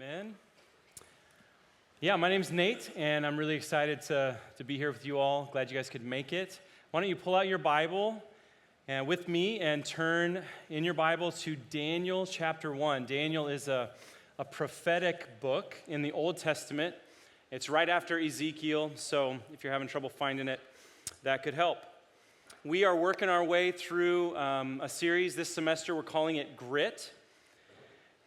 Amen. Yeah, my name's Nate, and I'm really excited to be here with you all. Glad you guys could make it. Why don't you pull out your Bible with me and turn in your Bible to Daniel chapter 1. Daniel is a prophetic book in the Old Testament. It's right after Ezekiel, so if you're having trouble finding it, that could help. We are working our way through a series this semester. We're calling it Grit.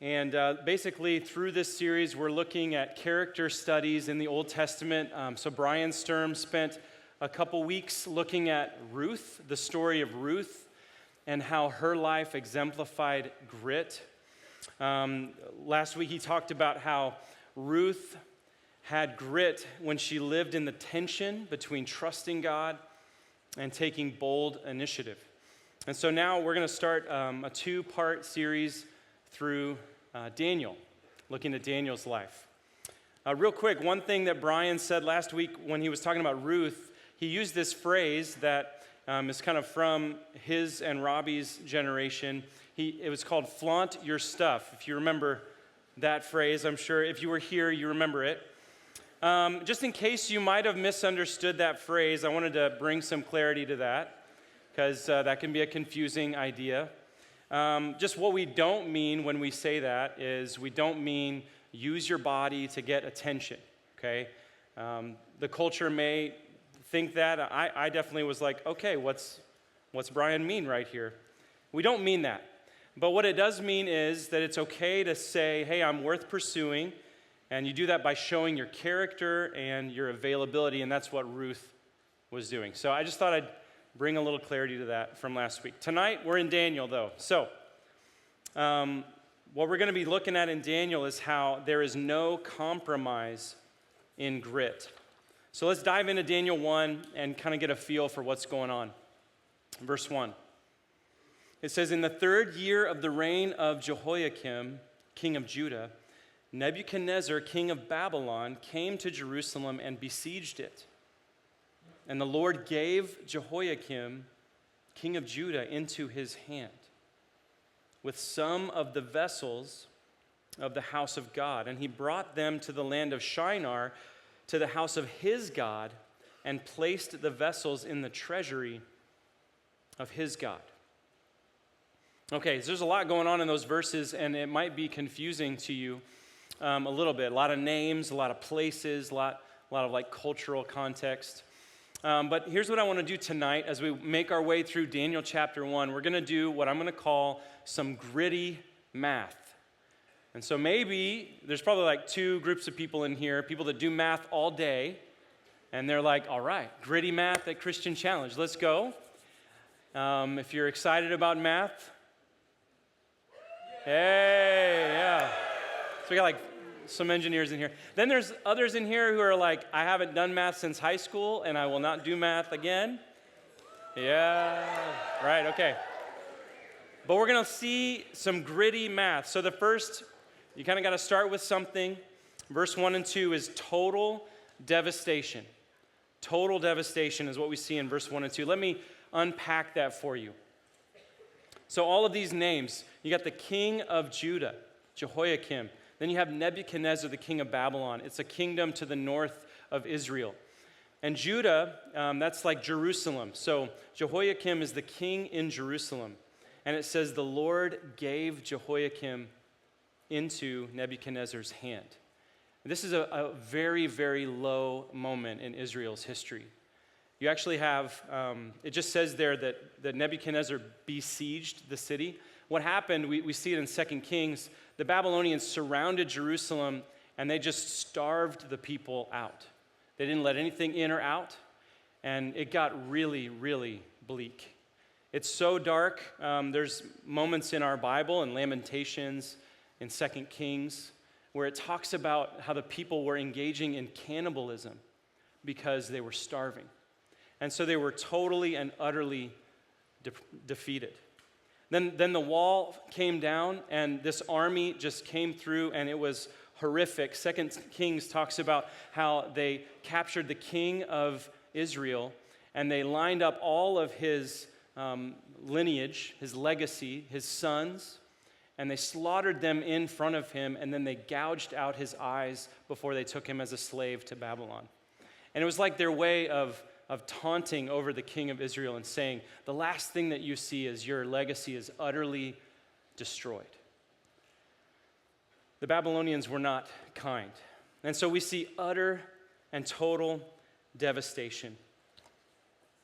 And basically, through this series, we're looking at character studies in the Old Testament. So Brian Sturm spent a couple weeks looking at Ruth, the story of Ruth, and how her life exemplified grit. Last week, he talked about how Ruth had grit when she lived in the tension between trusting God and taking bold initiative. And so now we're going to start a two-part series through Daniel, looking at Daniel's life. Real quick, one thing that Brian said last week when he was talking about Ruth, he used this phrase that is kind of from his and Robbie's generation. It was called flaunt your stuff. If you remember that phrase, I'm sure if you were here, you remember it. Just in case you might have misunderstood that phrase, I wanted to bring some clarity to that because that can be a confusing idea. Just what we don't mean when we say that is we don't mean use your body to get attention, okay? The culture may think that. I definitely was like, okay, what's Brian mean right here? We don't mean that. But what it does mean is that it's okay to say, hey, I'm worth pursuing, and you do that by showing your character and your availability, and that's what Ruth was doing. So I just thought I'd bring a little clarity to that from last week. Tonight, we're in Daniel, though. So, what we're going to be looking at in Daniel is how there is no compromise in grit. So let's dive into Daniel 1 and kind of get a feel for what's going on. Verse 1. It says, in the third year of the reign of Jehoiakim, king of Judah, Nebuchadnezzar, king of Babylon, came to Jerusalem and besieged it. And the Lord gave Jehoiakim, king of Judah, into his hand with some of the vessels of the house of God. And he brought them to the land of Shinar, to the house of his God, and placed the vessels in the treasury of his God. Okay, so there's a lot going on in those verses, and it might be confusing to you a little bit. A lot of names, a lot of places, a lot of like cultural context. But here's what I want to do tonight as we make our way through Daniel chapter 1. We're going to do what I'm going to call some gritty math. And so maybe there's probably like two groups of people in here, people that do math all day, and they're like, all right, gritty math at Christian Challenge. Let's go. If you're excited about math, hey, yeah. So we got like some engineers in here. Then there's others in here who are like, I haven't done math since high school, and I will not do math again. Yeah, right, okay. But we're going to see some gritty math. So the first, you kind of got to start with something. Verse 1 and 2 is total devastation. Total devastation is what we see in verse 1 and 2. Let me unpack that for you. So all of these names, you got the king of Judah, Jehoiakim. Then you have Nebuchadnezzar, the king of Babylon. It's a kingdom to the north of Israel. And Judah, that's like Jerusalem. So Jehoiakim is the king in Jerusalem. And it says the Lord gave Jehoiakim into Nebuchadnezzar's hand. And this is a very, very low moment in Israel's history. You actually have, it just says there that Nebuchadnezzar besieged the city. What happened, we see it in 2 Kings, the Babylonians surrounded Jerusalem and they just starved the people out. They didn't let anything in or out, and it got really, really bleak. It's so dark. There's moments in our Bible, in Lamentations, in 2 Kings, where it talks about how the people were engaging in cannibalism because they were starving. And so they were totally and utterly defeated. Then the wall came down, and this army just came through, and it was horrific. 2 Kings talks about how they captured the king of Israel, and they lined up all of his lineage, his legacy, his sons, And they slaughtered them in front of him, and then they gouged out his eyes before they took him as a slave to Babylon. And it was like their way of taunting over the king of Israel and saying, the last thing that you see is your legacy is utterly destroyed. The Babylonians were not kind. And so we see utter and total devastation.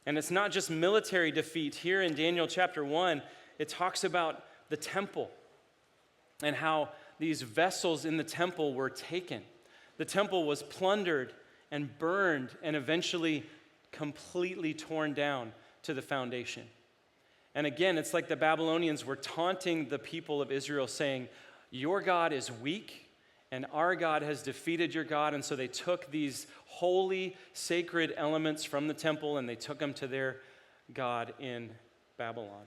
And it's not just military defeat. Here in Daniel chapter 1, it talks about the temple and how these vessels in the temple were taken. The temple was plundered and burned and eventually completely torn down to the foundation. And again, it's like the Babylonians were taunting the people of Israel, saying, your God is weak, and our God has defeated your God. And so they took these holy, sacred elements from the temple and they took them to their God in Babylon.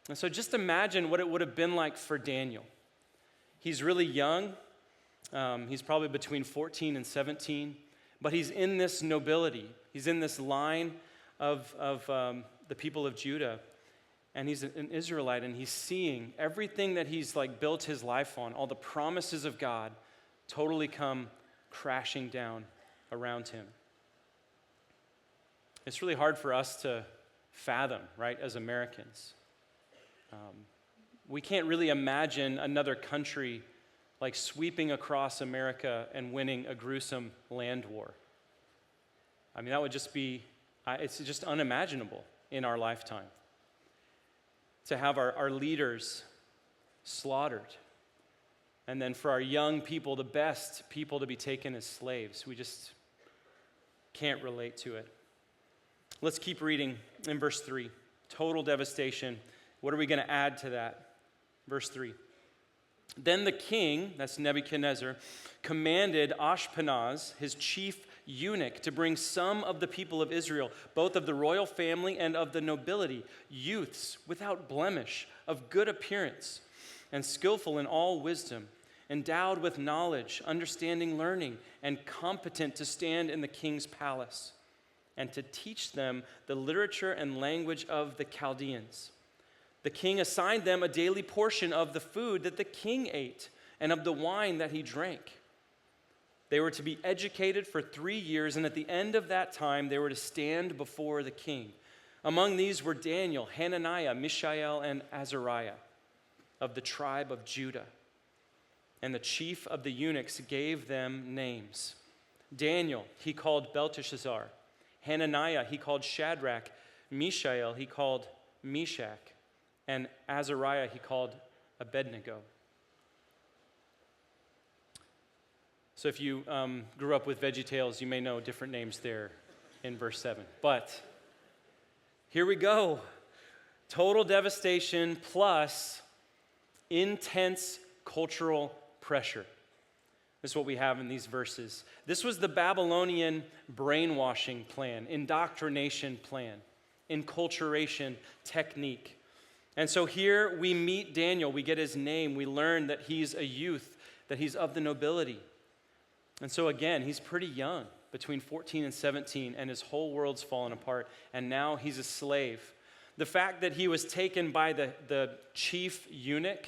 And so just imagine what it would have been like for Daniel. He's really young. He's probably between 14 and 17, but he's in this nobility. He's in this line of the people of Judah. And he's an Israelite, and he's seeing everything that he's like built his life on, all the promises of God, totally come crashing down around him. It's really hard for us to fathom, right, as Americans. We can't really imagine another country like sweeping across America and winning a gruesome land war. I mean, that would just be, it's just unimaginable in our lifetime. To have our leaders slaughtered, and then for our young people, the best people to be taken as slaves. We just can't relate to it. Let's keep reading in verse 3. Total devastation. What are we going to add to that? Verse 3. Then the king, that's Nebuchadnezzar, commanded Ashpenaz, his chief eunuch, to bring some of the people of Israel, both of the royal family and of the nobility, youths without blemish, of good appearance, and skillful in all wisdom, endowed with knowledge, understanding, learning, and competent to stand in the king's palace, and to teach them the literature and language of the Chaldeans. The king assigned them a daily portion of the food that the king ate and of the wine that he drank. They were to be educated for 3 years, and at the end of that time, they were to stand before the king. Among these were Daniel, Hananiah, Mishael, and Azariah of the tribe of Judah. And the chief of the eunuchs gave them names. Daniel he called Belteshazzar. Hananiah he called Shadrach. Mishael he called Meshach. And Azariah he called Abednego. So if you grew up with VeggieTales, you may know different names there in verse 7. But here we go. Total devastation plus intense cultural pressure. This is what we have in these verses. This was the Babylonian brainwashing plan, indoctrination plan, enculturation technique. And so here we meet Daniel. We get his name. We learn that he's a youth, that he's of the nobility. And so again, he's pretty young, between 14 and 17, and his whole world's fallen apart, and now he's a slave. The fact that he was taken by the chief eunuch,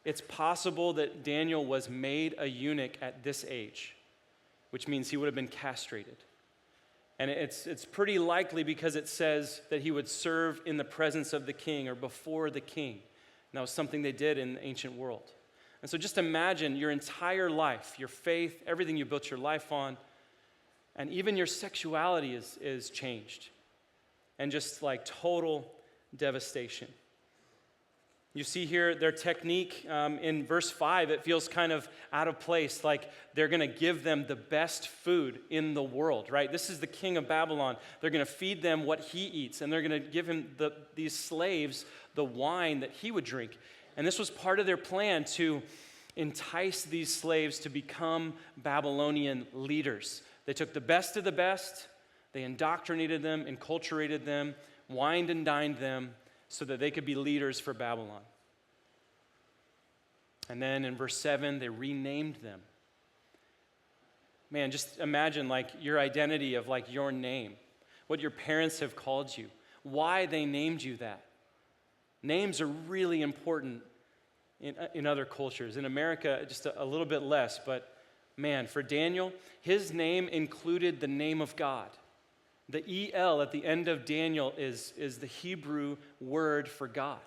it's possible that Daniel was made a eunuch at this age, which means he would have been castrated. And it's pretty likely because it says that he would serve in the presence of the king or before the king. And that was something they did in the ancient world. And so just imagine your entire life, your faith, everything you built your life on, and even your sexuality is changed. And just like total devastation. You see here their technique in verse 5, it feels kind of out of place, like they're going to give them the best food in the world, right? This is the king of Babylon. They're going to feed them what he eats, and they're going to give him these slaves the wine that he would drink. And this was part of their plan to entice these slaves to become Babylonian leaders. They took the best of the best, they indoctrinated them, enculturated them, wined and dined them so that they could be leaders for Babylon. And then in verse 7, they renamed them. Man, just imagine like your identity of like your name, what your parents have called you, why they named you that. Names are really important in other cultures. In America, just a little bit less, but man, for Daniel, his name included the name of God. The El at the end of Daniel is the Hebrew word for God.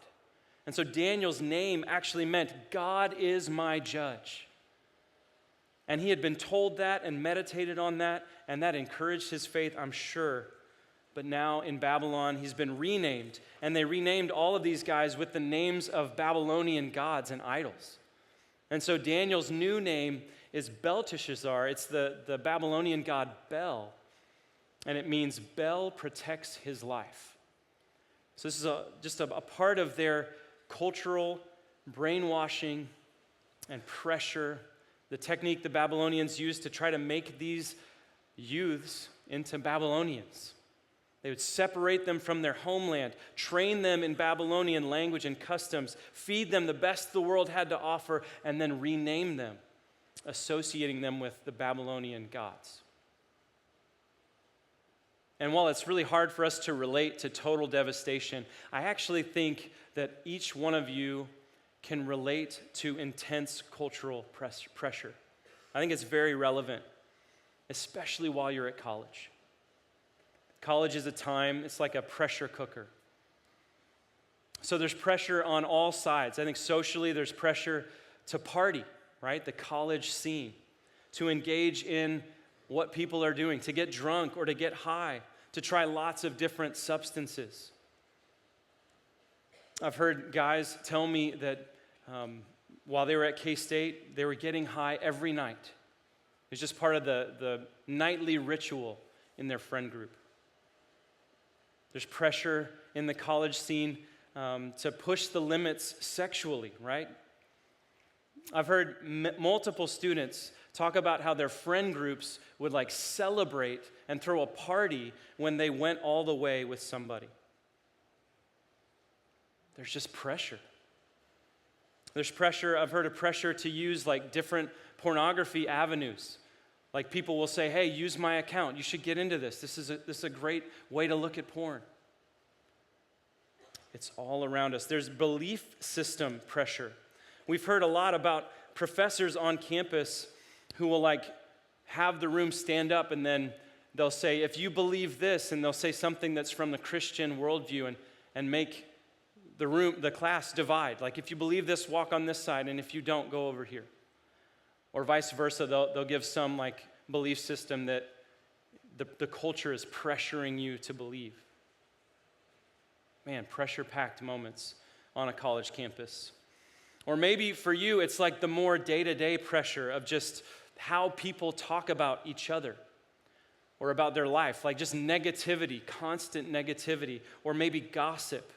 And so Daniel's name actually meant, God is my judge. And he had been told that and meditated on that, and that encouraged his faith, I'm sure. But now in Babylon, he's been renamed, and they renamed all of these guys with the names of Babylonian gods and idols. And so Daniel's new name is Belteshazzar. It's the Babylonian god Bel, and it means Bel protects his life. So this is just a part of their cultural brainwashing and pressure, the technique the Babylonians used to try to make these youths into Babylonians. They would separate them from their homeland, train them in Babylonian language and customs, feed them the best the world had to offer, and then rename them, associating them with the Babylonian gods. And while it's really hard for us to relate to total devastation, I actually think that each one of you can relate to intense cultural pressure. I think it's very relevant, especially while you're at college. College is a time, it's like a pressure cooker. So there's pressure on all sides. I think socially there's pressure to party, right? The college scene, to engage in what people are doing, to get drunk or to get high, to try lots of different substances. I've heard guys tell me that while they were at K-State, they were getting high every night. It was just part of the nightly ritual in their friend group. There's pressure in the college scene to push the limits sexually, right? I've heard multiple students talk about how their friend groups would like celebrate and throw a party when they went all the way with somebody. There's just pressure. There's pressure, I've heard of pressure to use like different pornography avenues. Like people will say, hey, use my account. You should get into this. This is a great way to look at porn. It's all around us. There's belief system pressure. We've heard a lot about professors on campus who will like have the room stand up and then they'll say, if you believe this, and they'll say something that's from the Christian worldview and make the class divide. Like if you believe this, walk on this side, and if you don't, go over here. Or vice versa, they'll give some like belief system that the culture is pressuring you to believe. Man, pressure-packed moments on a college campus. Or maybe for you, it's like the more day-to-day pressure of just how people talk about each other or about their life, like just negativity, constant negativity, or maybe gossip,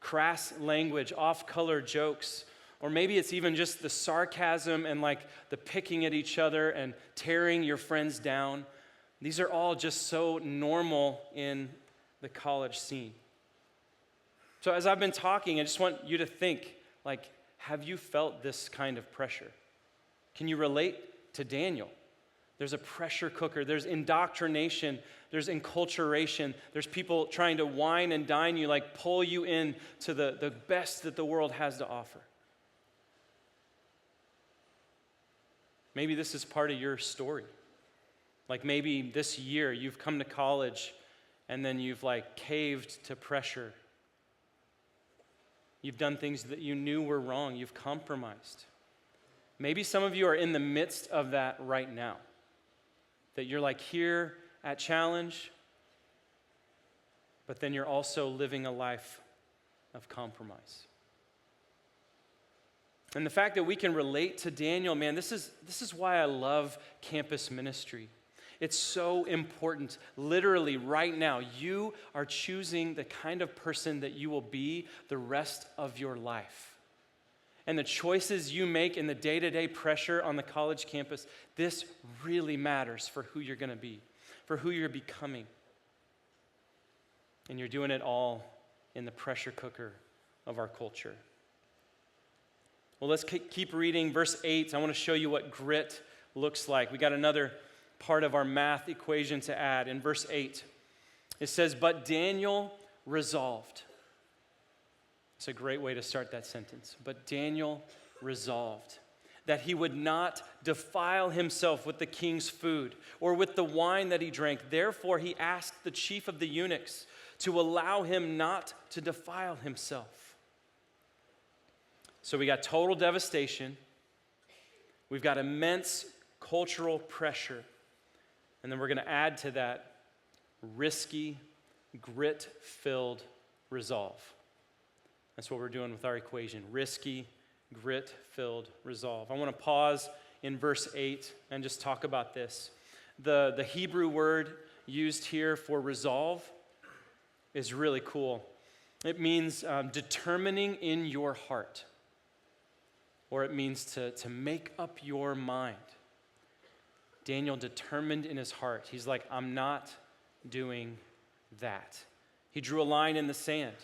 crass language, off-color jokes, or maybe it's even just the sarcasm and like the picking at each other and tearing your friends down. These are all just so normal in the college scene. So as I've been talking, I just want you to think, like, have you felt this kind of pressure? Can you relate to Daniel? There's a pressure cooker, there's indoctrination, there's enculturation, there's people trying to wine and dine you, like pull you in to the best that the world has to offer. Maybe this is part of your story. Like maybe this year you've come to college and then you've like caved to pressure. You've done things that you knew were wrong. You've compromised. Maybe some of you are in the midst of that right now. That you're like here at Challenge, but then you're also living a life of compromise. And the fact that we can relate to Daniel, man, this is why I love campus ministry. It's so important. Literally, right now, you are choosing the kind of person that you will be the rest of your life. And the choices you make in the day-to-day pressure on the college campus, this really matters for who you're going to be, for who you're becoming. And you're doing it all in the pressure cooker of our culture. Well, let's keep reading verse 8. I want to show you what grit looks like. We got another part of our math equation to add. In verse 8, it says, but Daniel resolved. It's a great way to start that sentence. But Daniel resolved that he would not defile himself with the king's food or with the wine that he drank. Therefore, he asked the chief of the eunuchs to allow him not to defile himself. So we got total devastation. We've got immense cultural pressure. And then we're going to add to that risky, grit-filled resolve. That's what we're doing with our equation. Risky, grit-filled resolve. I want to pause in verse 8 and just talk about this. The Hebrew word used here for resolve is really cool. It means determining in your heart, or it means to make up your mind. Daniel determined in his heart. He's like, I'm not doing that. He drew a line in the sand.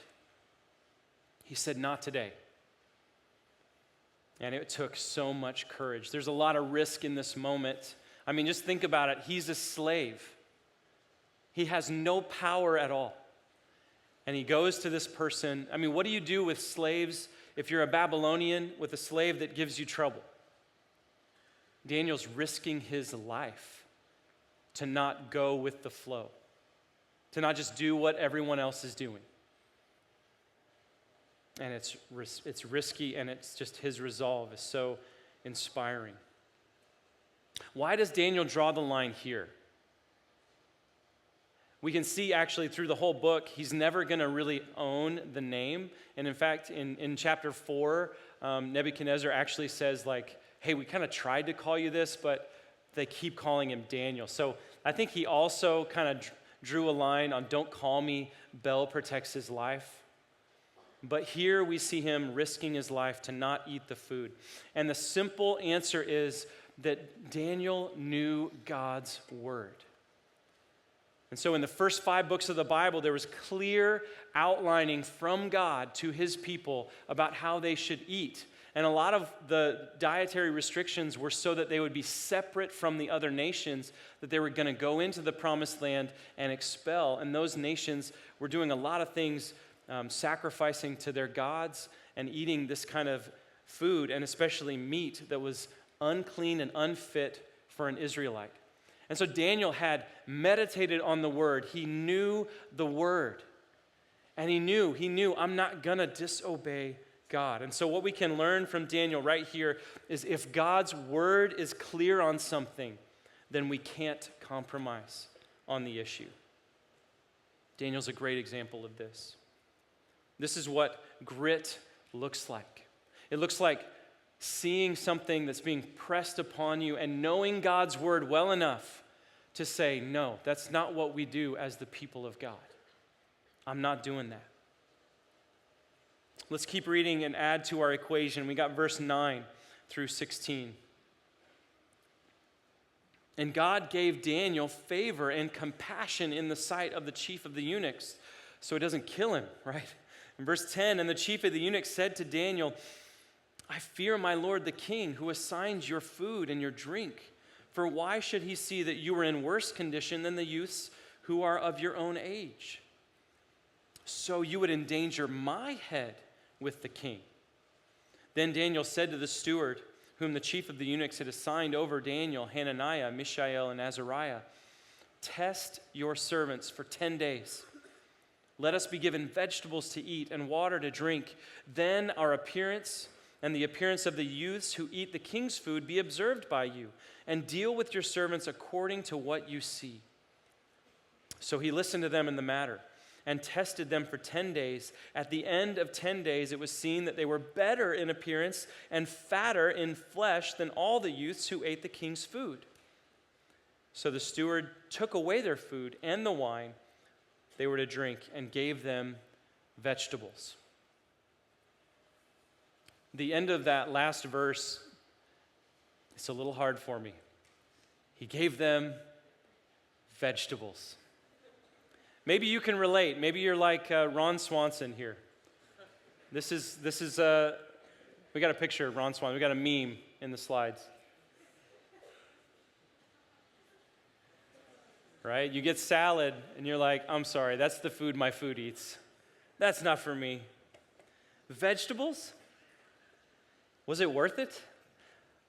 He said, not today. And it took so much courage. There's a lot of risk in this moment. I mean, just think about it. He's a slave. He has no power at all. And he goes to this person. I mean, what do you do with slaves if you're a Babylonian with a slave that gives you trouble? Daniel's risking his life to not go with the flow, to not just do what everyone else is doing. And it's risky, and it's just his resolve is so inspiring. Why does Daniel draw the line here? We can see actually through the whole book, he's never going to really own the name. And in fact, in chapter 4, Nebuchadnezzar actually says like, hey, we kind of tried to call you this, but they keep calling him Daniel. So I think he also kind of drew a line on don't call me, Bel protects his life. But here we see him risking his life to not eat the food. And the simple answer is that Daniel knew God's word. And so in the first 5 books of the Bible, there was clear outlining from God to his people about how they should eat. And a lot of the dietary restrictions were so that they would be separate from the other nations that they were going to go into the promised land and expel. And those nations were doing a lot of things, sacrificing to their gods and eating this kind of food, and especially meat that was unclean and unfit for an Israelite. And so Daniel had meditated on the word. He knew the word. And he knew, I'm not going to disobey God. And so what we can learn from Daniel right here is if God's word is clear on something, then we can't compromise on the issue. Daniel's a great example of this. This is what grit looks like. It looks like seeing something that's being pressed upon you and knowing God's word well enough to say, no, that's not what we do as the people of God. I'm not doing that. Let's keep reading and add to our equation. We got verse 9 through 16. And God gave Daniel favor and compassion in the sight of the chief of the eunuchs, so he doesn't kill him, right? In verse 10, and the chief of the eunuchs said to Daniel, I fear my lord the king, who assigns your food and your drink. For why should he see that you are in worse condition than the youths who are of your own age? So you would endanger my head with the king. Then Daniel said to the steward, whom the chief of the eunuchs had assigned over Daniel, Hananiah, Mishael, and Azariah, test your servants for 10 days. Let us be given vegetables to eat and water to drink. Then our appearance and the appearance of the youths who eat the king's food be observed by you, and deal with your servants according to what you see. So he listened to them in the matter and tested them for 10 days. At the end of 10 days, it was seen that they were better in appearance and fatter in flesh than all the youths who ate the king's food. So the steward took away their food and the wine they were to drink and gave them vegetables. The end of that last verse, it's a little hard for me. He gave them vegetables. Maybe you can relate. Maybe you're like Ron Swanson here. This is we got a picture of Ron Swanson. We got a meme in the slides. Right? You get salad and you're like, I'm sorry, that's the food my food eats. That's not for me. Vegetables? Was it worth it?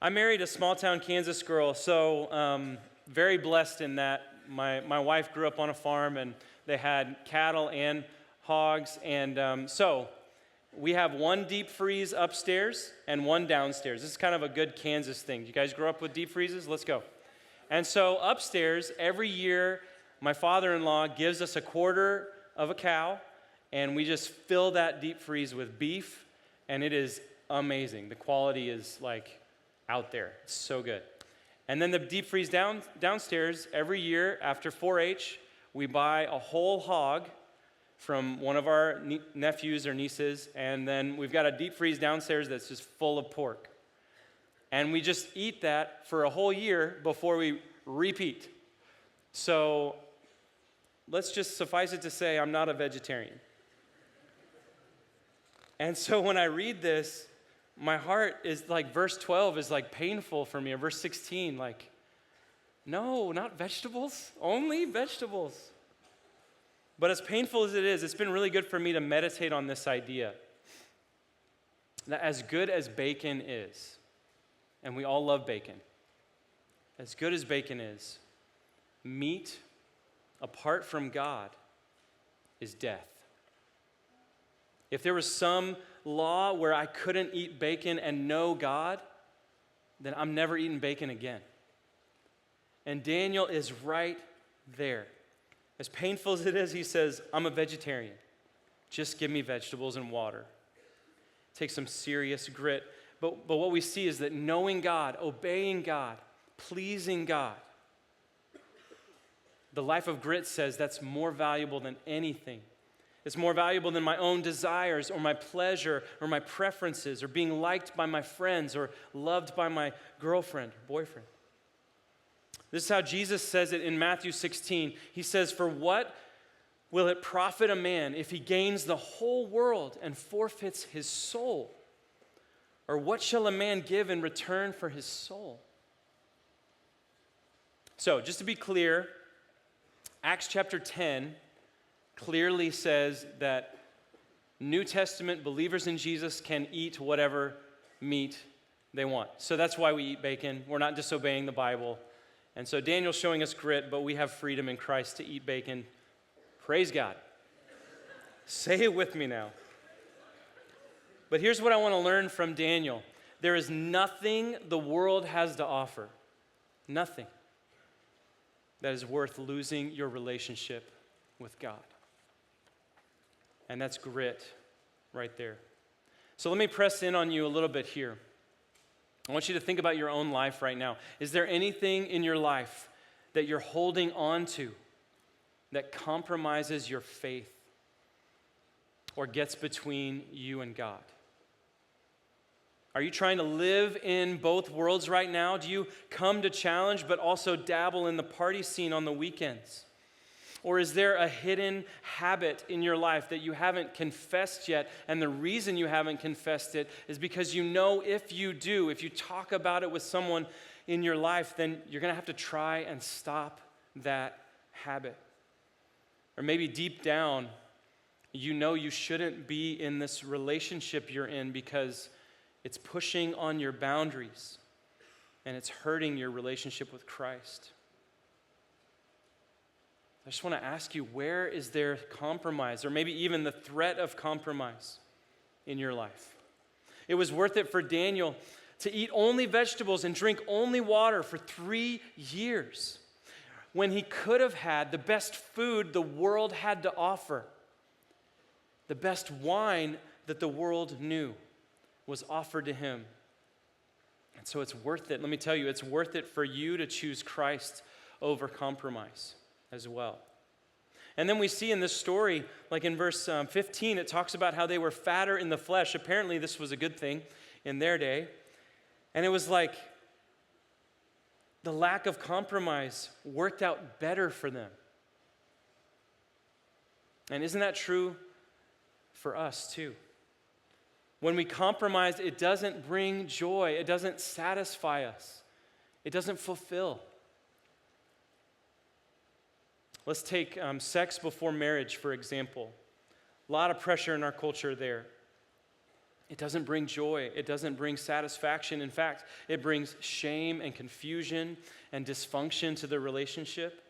I married a small-town Kansas girl, so very blessed in that my wife grew up on a farm, and they had cattle and hogs, and so we have one deep freeze upstairs and one downstairs. This is kind of a good Kansas thing. You guys grow up with deep freezes? Let's go. And so upstairs, every year, my father-in-law gives us a quarter of a cow, and we just fill that deep freeze with beef, and it is amazing. The quality is like out there. It's so good. And then the deep freeze downstairs, every year after 4-H, we buy a whole hog from one of our nephews or nieces, and then we've got a deep freeze downstairs that's just full of pork. And we just eat that for a whole year before we repeat. So let's just suffice it to say I'm not a vegetarian. And so when I read this, my heart is like, verse 12 is like painful for me, or verse 16, like, no, not vegetables, only vegetables. But as painful as it is, it's been really good for me to meditate on this idea that as good as bacon is, and we all love bacon, as good as bacon is, meat apart from God is death. If there was some law where I couldn't eat bacon and know God, then I'm never eating bacon again. And Daniel is right there. As painful as it is, he says, I'm a vegetarian. Just give me vegetables and water. Take some serious grit. But what we see is that knowing God, obeying God, pleasing God, the life of grit says that's more valuable than anything. It's more valuable than my own desires or my pleasure or my preferences or being liked by my friends or loved by my girlfriend or boyfriend. This is how Jesus says it in Matthew 16. He says, for what will it profit a man if he gains the whole world and forfeits his soul? Or what shall a man give in return for his soul? So, just to be clear, Acts chapter 10 clearly says that New Testament believers in Jesus can eat whatever meat they want. So that's why we eat bacon. We're not disobeying the Bible. And so Daniel's showing us grit, but we have freedom in Christ to eat bacon. Praise God. Say it with me now. But here's what I want to learn from Daniel. There is nothing the world has to offer, nothing, that is worth losing your relationship with God. And that's grit right there. So let me press in on you a little bit here. I want you to think about your own life right now. Is there anything in your life that you're holding on to that compromises your faith or gets between you and God? Are you trying to live in both worlds right now? Do you come to challenge but also dabble in the party scene on the weekends? Or is there a hidden habit in your life that you haven't confessed yet? And the reason you haven't confessed it is because you know if you do, if you talk about it with someone in your life, then you're going to have to try and stop that habit. Or maybe deep down, you know you shouldn't be in this relationship you're in because it's pushing on your boundaries and it's hurting your relationship with Christ. I just want to ask you, where is there compromise or maybe even the threat of compromise in your life? It was worth it for Daniel to eat only vegetables and drink only water for 3 years when he could have had the best food the world had to offer. The best wine that the world knew was offered to him. And so it's worth it. Let me tell you, it's worth it for you to choose Christ over compromise as well. And then we see in this story, like in verse 15, it talks about how they were fatter in the flesh. Apparently this was a good thing in their day. And it was like the lack of compromise worked out better for them. And isn't that true for us too? When we compromise, it doesn't bring joy. It doesn't satisfy us. It doesn't fulfill. Let's take sex before marriage, for example. A lot of pressure in our culture there. It doesn't bring joy. It doesn't bring satisfaction. In fact, it brings shame and confusion and dysfunction to the relationship.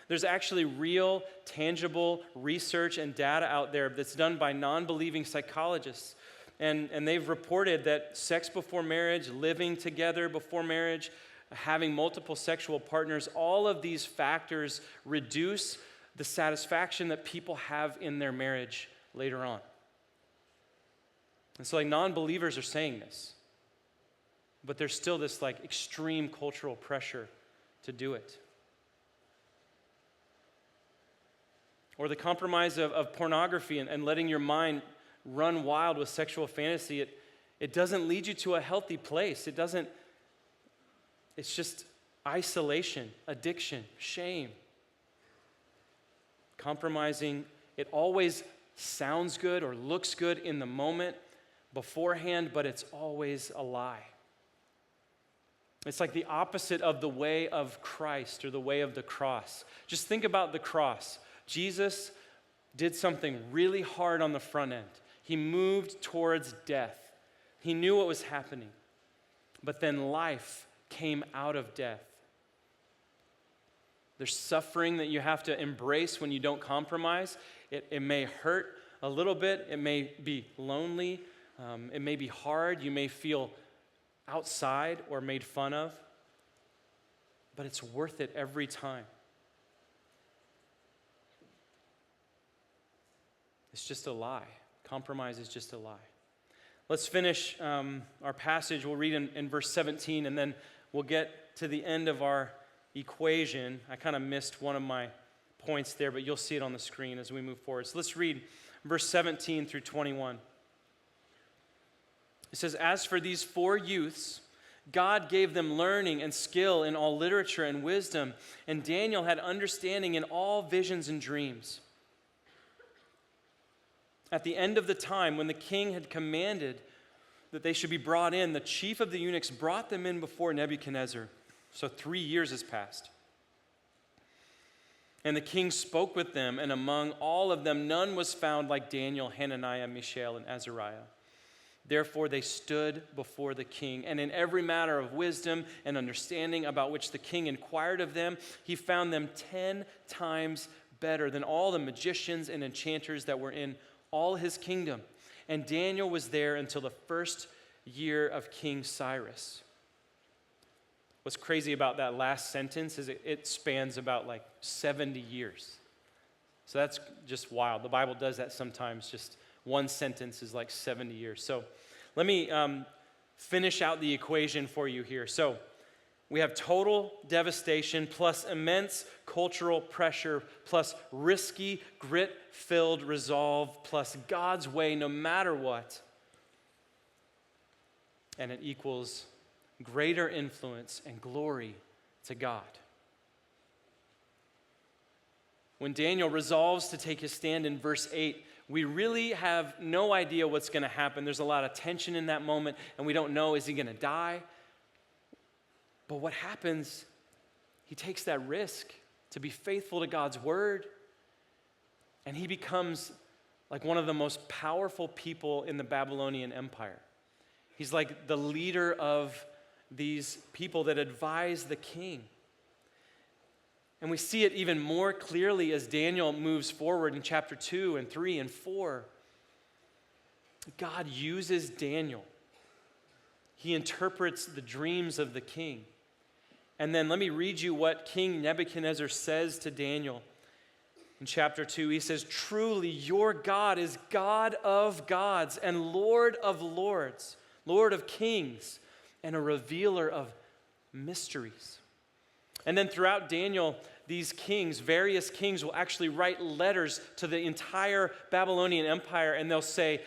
There's actually real, tangible research and data out there that's done by non-believing psychologists. And they've reported that sex before marriage, living together before marriage, having multiple sexual partners, all of these factors reduce the satisfaction that people have in their marriage later on. And so non-believers are saying this, but there's still this extreme cultural pressure to do it. Or the compromise of pornography and letting your mind run wild with sexual fantasy, it doesn't lead you to a healthy place. It's just isolation, addiction, shame. Compromising, it always sounds good or looks good in the moment beforehand, but it's always a lie. It's like the opposite of the way of Christ or the way of the cross. Just think about the cross. Jesus did something really hard on the front end. He moved towards death. He knew what was happening. But then life came out of death. There's suffering that you have to embrace when you don't compromise. It may hurt a little bit. It may be lonely. It may be hard. You may feel outside or made fun of. But it's worth it every time. It's just a lie. Compromise is just a lie. Let's finish our passage. We'll read in verse 17, and then we'll get to the end of our equation. I kind of missed one of my points there, but you'll see it on the screen as we move forward. So let's read verse 17 through 21. It says, "As for these 4 youths, God gave them learning and skill in all literature and wisdom, and Daniel had understanding in all visions and dreams. At the end of the time, when the king had commanded that they should be brought in, the chief of the eunuchs brought them in before Nebuchadnezzar. So 3 years has passed. And the king spoke with them, and among all of them none was found like Daniel, Hananiah, Mishael, and Azariah. Therefore they stood before the king, and in every matter of wisdom and understanding about which the king inquired of them, he found them 10 times better than all the magicians and enchanters that were in all his kingdom. And Daniel was there until the first year of King Cyrus." What's crazy about that last sentence is it spans about 70 years. So that's just wild. The Bible does that sometimes. Just one sentence is 70 years. So let me finish out the equation for you here. So we have total devastation plus immense cultural pressure plus risky, grit-filled resolve plus God's way no matter what. And it equals greater influence and glory to God. When Daniel resolves to take his stand in verse 8, we really have no idea what's going to happen. There's a lot of tension in that moment, and we don't know, is he going to die? But what happens, he takes that risk to be faithful to God's word, and he becomes one of the most powerful people in the Babylonian Empire. He's like the leader of these people that advise the king. And we see it even more clearly as Daniel moves forward in chapter 2 and 3 and 4. God uses Daniel. He interprets the dreams of the king. And then let me read you what King Nebuchadnezzar says to Daniel in chapter 2. He says, "Truly your God is God of gods and Lord of lords, Lord of kings, and a revealer of mysteries." And then throughout Daniel, these kings, various kings, will actually write letters to the entire Babylonian Empire, and they'll say,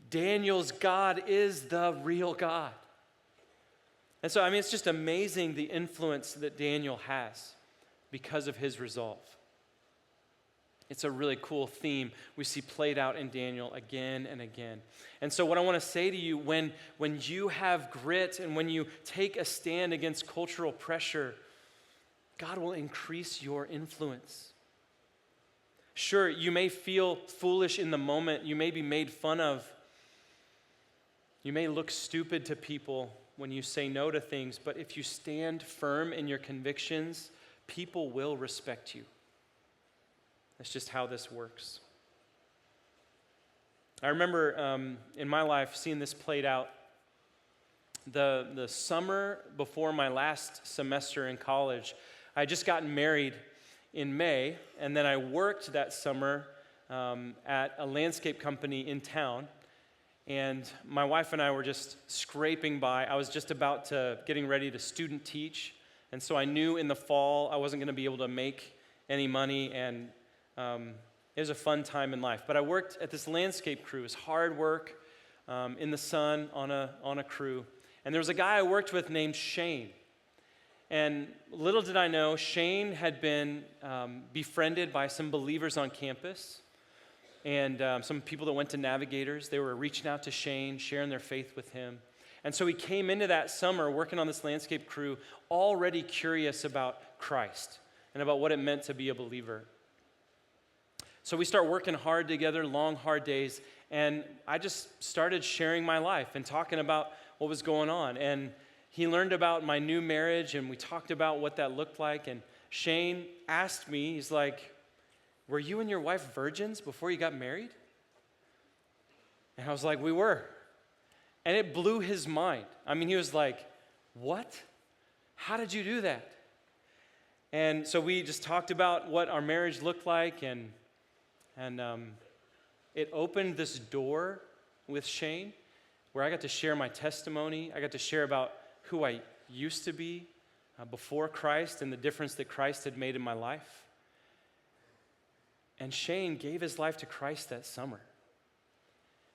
Daniel's God is the real God. And so, it's just amazing the influence that Daniel has because of his resolve. It's a really cool theme we see played out in Daniel again and again. And so what I want to say to you, when you have grit and when you take a stand against cultural pressure, God will increase your influence. Sure, you may feel foolish in the moment. You may be made fun of. You may look stupid to people when you say no to things, but if you stand firm in your convictions, people will respect you. That's just how this works. I remember in my life seeing this played out. The summer before my last semester in college, I had just gotten married in May, and then I worked that summer at a landscape company in town. And my wife and I were just scraping by. I was just about to getting ready to student teach, and so I knew in the fall I wasn't going to be able to make any money, and it was a fun time in life. But I worked at this landscape crew. It was hard work in the sun on a crew. And there was a guy I worked with named Shane. And little did I know, Shane had been befriended by some believers on campus. And some people that went to Navigators, they were reaching out to Shane, sharing their faith with him. And so he came into that summer working on this landscape crew already curious about Christ and about what it meant to be a believer. So we start working hard together, long, hard days, and I just started sharing my life and talking about what was going on. And he learned about my new marriage, and we talked about what that looked like. And Shane asked me, he's like, "Were you and your wife virgins before you got married?" And I was like, "We were." And it blew his mind. I mean, he was like, "What? How did you do that?" And so we just talked about what our marriage looked like, and it opened this door with Shane where I got to share my testimony. I got to share about who I used to be before Christ and the difference that Christ had made in my life. And Shane gave his life to Christ that summer.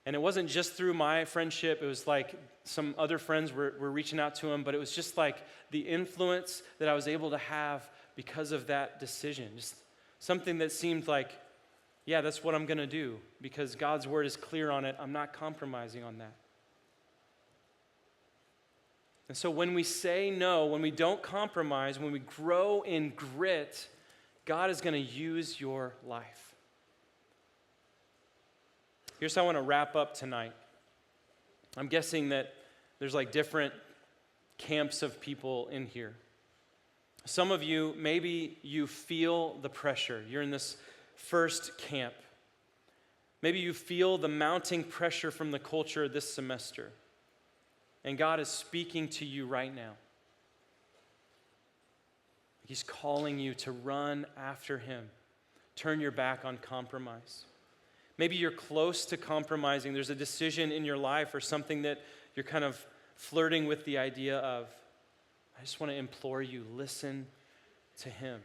And it wasn't just through my friendship. It was like some other friends were reaching out to him, but it was just like the influence that I was able to have because of that decision. Just something that seemed like, yeah, that's what I'm going to do because God's word is clear on it. I'm not compromising on that. And so when we say no, when we don't compromise, when we grow in grit, God is going to use your life. Here's how I want to wrap up tonight. I'm guessing that there's like different camps of people in here. Some of you, maybe you feel the pressure. You're in this first camp. Maybe you feel the mounting pressure from the culture this semester. And God is speaking to you right now. He's calling you to run after him. Turn your back on compromise. Maybe you're close to compromising. There's a decision in your life or something that you're kind of flirting with the idea of. I just want to implore you, listen to him.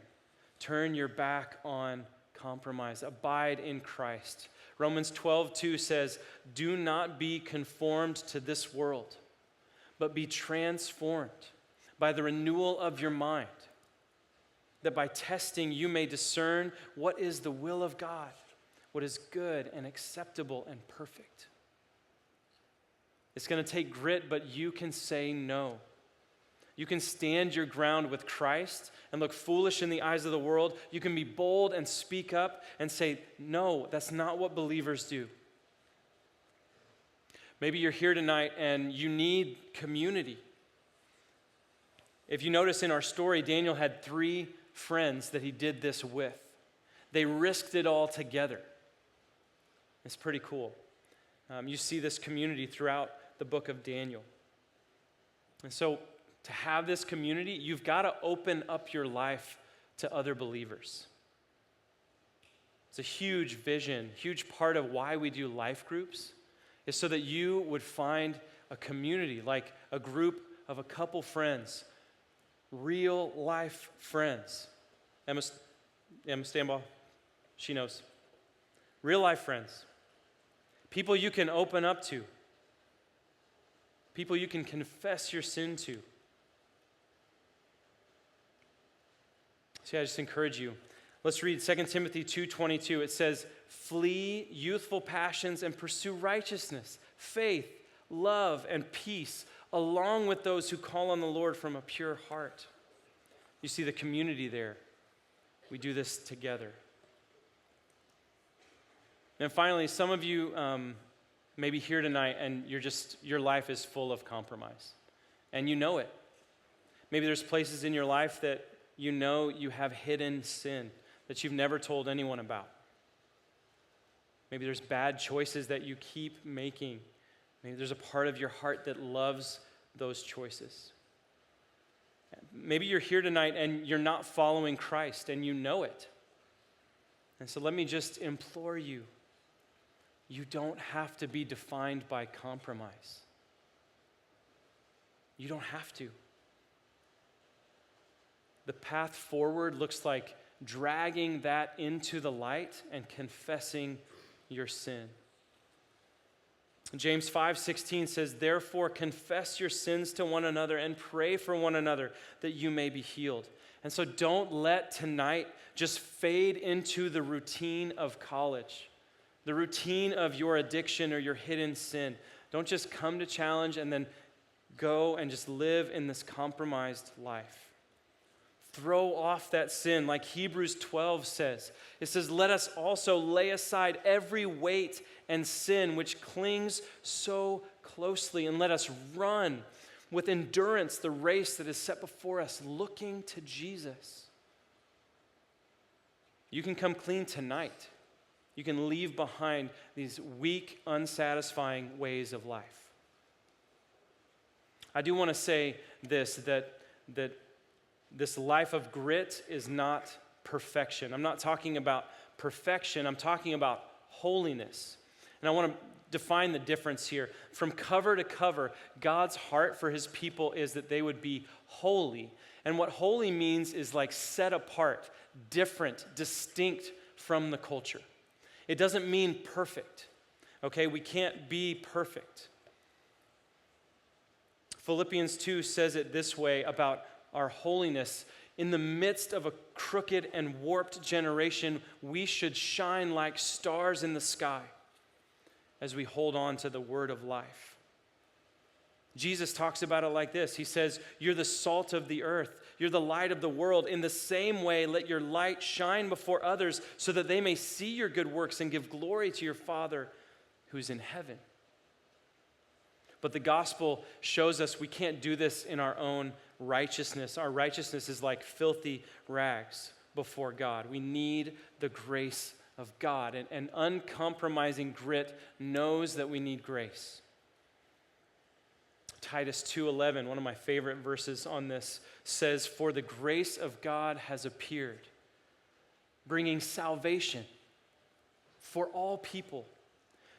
Turn your back on compromise. Abide in Christ. Romans 12:2 says, "Do not be conformed to this world, but be transformed by the renewal of your mind, that by testing you may discern what is the will of God, what is good and acceptable and perfect." It's going to take grit, but you can say no. You can stand your ground with Christ and look foolish in the eyes of the world. You can be bold and speak up and say, no, that's not what believers do. Maybe you're here tonight and you need community. If you notice in our story, Daniel had 3 friends that he did this with. They risked it all together. It's pretty cool. You see this community throughout the book of Daniel. And so to have this community, you've got to open up your life to other believers. It's a huge vision, huge part of why we do life groups is so that you would find a community, like a group of a couple friends, real life friends. Emma Stanbaugh, she knows. Real life friends. People you can open up to. People you can confess your sin to. So I just encourage you. Let's read 2 Timothy 2:22. It says, "Flee youthful passions and pursue righteousness, faith, love, and peace, along with those who call on the Lord from a pure heart." You see the community there. We do this together. And finally, some of you, maybe here tonight and your life is full of compromise and you know it. Maybe there's places in your life that you know you have hidden sin that you've never told anyone about. Maybe there's bad choices that you keep making. Maybe there's a part of your heart that loves those choices. Maybe you're here tonight and you're not following Christ and you know it. And so let me just implore you, you don't have to be defined by compromise. You don't have to. The path forward looks like dragging that into the light and confessing your sin. James 5:16 says, "Therefore confess your sins to one another and pray for one another that you may be healed." And so don't let tonight just fade into the routine of college, the routine of your addiction or your hidden sin. Don't just come to challenge and then go and just live in this compromised life. Throw off that sin, like Hebrews 12 says. It says, "Let us also lay aside every weight and sin which clings so closely, and let us run with endurance the race that is set before us, looking to Jesus." You can come clean tonight. You can leave behind these weak, unsatisfying ways of life. I do want to say this, that this life of grit is not perfection. I'm not talking about perfection. I'm talking about holiness. And I want to define the difference here. From cover to cover, God's heart for his people is that they would be holy. And what holy means is like set apart, different, distinct from the culture. It doesn't mean perfect. Okay, we can't be perfect. Philippians 2 says it this way about our holiness. In the midst of a crooked and warped generation, we should shine like stars in the sky as we hold on to the word of life. Jesus talks about it like this. He says, "You're the salt of the earth. You're the light of the world. In the same way, let your light shine before others so that they may see your good works and give glory to your Father who's in heaven." But the gospel shows us we can't do this in our own righteousness. Our righteousness is like filthy rags before God. We need the grace of God. And uncompromising grit knows that we need grace. Titus 2:11, one of my favorite verses on this, says, "For the grace of God has appeared, bringing salvation for all people,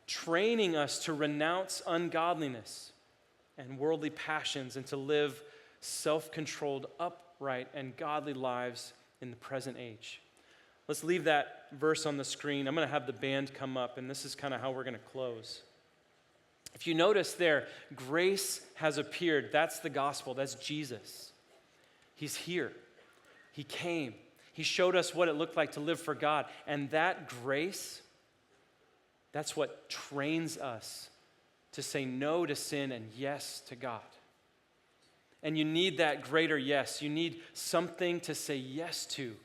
training us to renounce ungodliness and worldly passions and to live self-controlled, upright, and godly lives in the present age." Let's leave that verse on the screen. I'm going to have the band come up, and this is kind of how we're going to close. If you notice there, grace has appeared. That's the gospel. That's Jesus. He's here. He came. He showed us what it looked like to live for God. And that grace, that's what trains us to say no to sin and yes to God. And you need that greater yes. You need something to say yes to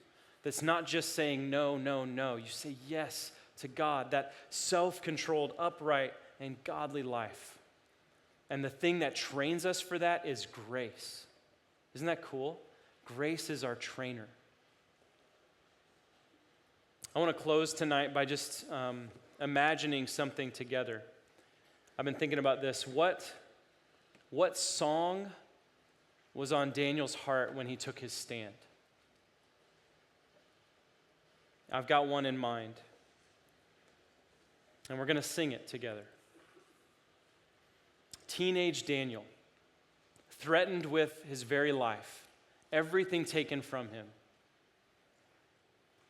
that's not just saying no, no, no. You say yes to God, that self-controlled, upright, and godly life. And the thing that trains us for that is grace. Isn't that cool? Grace is our trainer. I want to close tonight by just imagining something together. I've been thinking about this. What song was on Daniel's heart when he took his stand? I've got one in mind. And we're going to sing it together. Teenage Daniel, threatened with his very life, everything taken from him,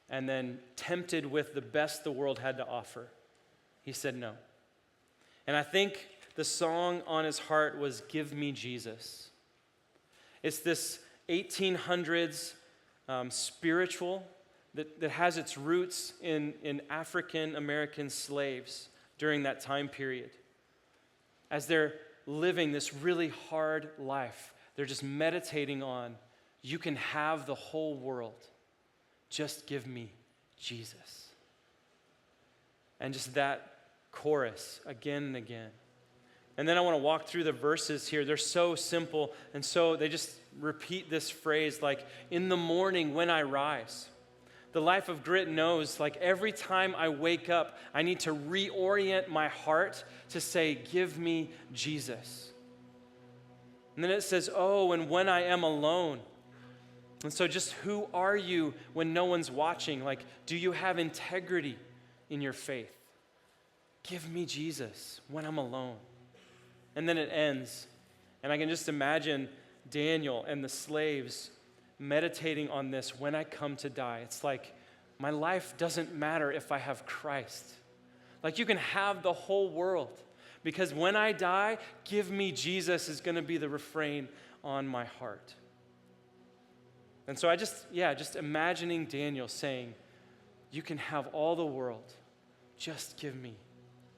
and then tempted with the best the world had to offer. He said no. And I think the song on his heart was "Give Me Jesus." It's this 1800s spiritual that has its roots in African American slaves during that time period. As they're living this really hard life, they're just meditating on, you can have the whole world. Just give me Jesus. And just that chorus again and again. And then I want to walk through the verses here. They're so simple, and so they just repeat this phrase like, in the morning when I rise. The life of grit knows, like every time I wake up, I need to reorient my heart to say, give me Jesus. And then it says, oh, and when I am alone. And so just who are you when no one's watching? Like, do you have integrity in your faith? Give me Jesus when I'm alone. And then it ends. And I can just imagine Daniel and the slaves meditating on this when I come to die. It's like, my life doesn't matter if I have Christ. Like, you can have the whole world, because when I die, give me Jesus is going to be the refrain on my heart. And so just imagining Daniel saying, you can have all the world, just give me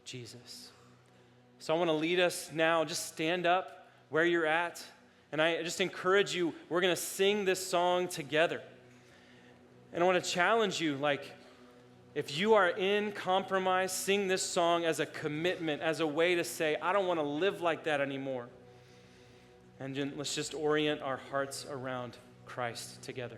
Jesus. So I want to lead us now. Just stand up where you're at. And I just encourage you, we're going to sing this song together. And I want to challenge you, like, if you are in compromise, sing this song as a commitment, as a way to say, I don't want to live like that anymore. And let's just orient our hearts around Christ together.